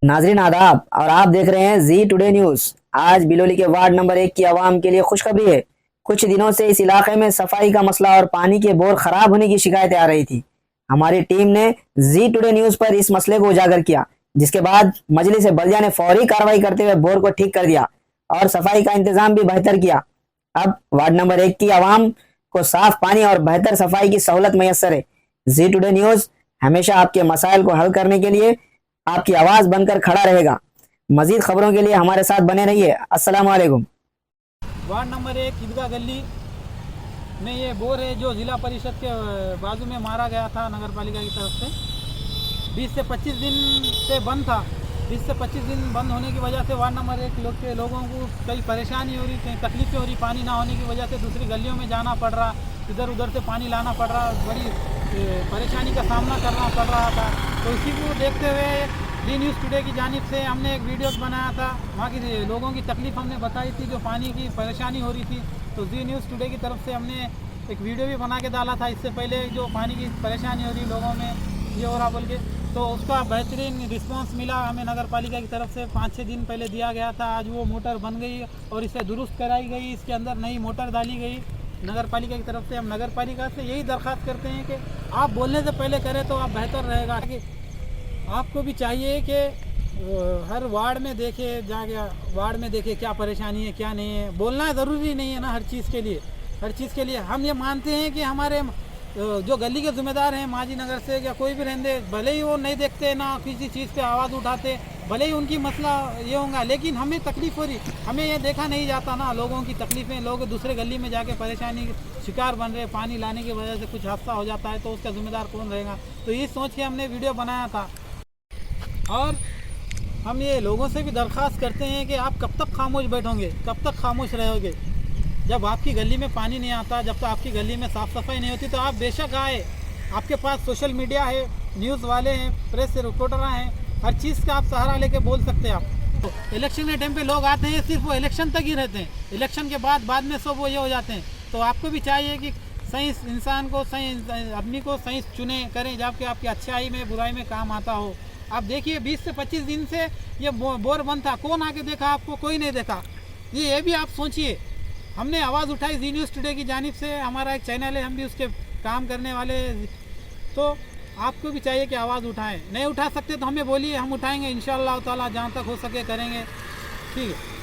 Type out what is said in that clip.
नाजरीन आदाब और आप देख रहे हैं जी टुडे न्यूज। आज बिलोली के वार्ड नंबर 1 की आवाम के लिए खुशखबरी है। कुछ दिनों से इस इलाके में सफाई का मसला और पानी के बोर खराब होने की शिकायतें आ रही थी। हमारी टीम ने जी टुडे न्यूज पर इस मसले को उजागर किया, जिसके बाद मजलिस बल्दिया ने फौरी कार्रवाई करते हुए बोर को ठीक कर दिया और सफाई का इंतजाम भी बेहतर किया। अब वार्ड नंबर 1 की आवाम को साफ पानी और बेहतर सफाई की सहूलत मैसर है। जी टुडे न्यूज हमेशा आपके मसाइल को हल करने के लिए आपकी आवाज बनकर खड़ा रहेगा। मजीद खबरों के लिए हमारे साथ बने रहिए। अस्सलाम वालेकुम। वार्ड नंबर 1 ईदगाह गली में ये बोर है जो ज़िला परिषद के बाजू में मारा गया था नगर पालिका की तरफ से। 20 से 25 दिन से बंद था। 20 से 25 दिन बंद होने की वजह से वार्ड नंबर 1 के लोगों को कई परेशानी हो रही, कई तकलीफें हो रही। पानी ना होने की वजह से दूसरी गलियों में जाना पड़ रहा, इधर उधर से पानी लाना पड़ रहा, बड़ी परेशानी का सामना करना पड़ रहा था। तो इसी को देखते हुए डी न्यूज़ टुडे की जानिब से हमने एक वीडियोस बनाया था। वहाँ की लोगों की तकलीफ़ हमने बताई थी, जो पानी की परेशानी हो रही थी। तो डी न्यूज़ टुडे की तरफ से हमने एक वीडियो भी बना के डाला था इससे पहले, जो पानी की परेशानी हो रही लोगों में ये हो रहा बोल के। तो उसका बेहतरीन रिस्पांस मिला हमें नगर पालिका की तरफ से। 5-6 दिन पहले दिया गया था। आज वो मोटर बन गई और इसे दुरुस्त कराई गई, इसके अंदर नई मोटर डाली गई नगर पालिका की तरफ से। हम नगर पालिका से यही दरख्वास्त करते हैं कि आप बोलने से पहले करें तो आप बेहतर रहेगा। कि आपको भी चाहिए कि हर वार्ड में देखे, जाके वार्ड में देखे क्या परेशानी है क्या नहीं है। बोलना ज़रूरी नहीं है ना हर चीज़ के लिए। हर चीज़ के लिए हम ये मानते हैं कि हमारे जो गली के ज़िम्मेदार हैं माजी नगर से या कोई भी रहने, भले ही वो नहीं देखते ना किसी चीज़ पे आवाज़ उठाते, भले ही उनकी मसला ये होगा, लेकिन हमें तकलीफ़ हो रही, हमें ये देखा नहीं जाता ना लोगों की तकलीफ़ें। लोग दूसरे गली में जाके परेशानी शिकार बन रहे, पानी लाने की वजह से कुछ हादसा हो जाता है तो उसका ज़िम्मेदार कौन रहेगा। तो ये सोच के हमने वीडियो बनाया था। और हम ये लोगों से भी दरख्वास्त करते हैं कि आप कब तक खामोश बैठोगे, कब तक खामोश रहोगे। जब आपकी गली में पानी नहीं आता, जब तक आपकी गली में साफ़ सफाई नहीं होती, तो आप बेशक आए। आपके पास सोशल मीडिया है, न्यूज़ वाले हैं, प्रेस से रिपोर्टर हैं, हर चीज़ का आप सहारा लेके बोल सकते हैं। आप तो इलेक्शन के टाइम पे लोग आते हैं, सिर्फ वो इलेक्शन तक ही रहते हैं। इलेक्शन के बाद में सब वो ये हो जाते हैं। तो आपको भी चाहिए कि सही इंसान को, सही आदमी को सही चुने करें, जबकि आपकी अच्छाई में बुराई में काम आता हो। आप देखिए 20 से 25 दिन से ये बोर बंद था। कौन आके देखा आपको? कोई नहीं देखा। ये भी आप सोचिए। हमने आवाज़ उठाई जी न्यूज़ टुडे की जानिब से, हमारा एक चैनल है, हम भी उसके काम करने वाले। तो आपको भी चाहिए कि आवाज़ उठाएं। नहीं उठा सकते तो हमें बोलिए, हम उठाएंगे इंशाअल्लाह ताला, जहाँ तक हो सके करेंगे। ठीक है।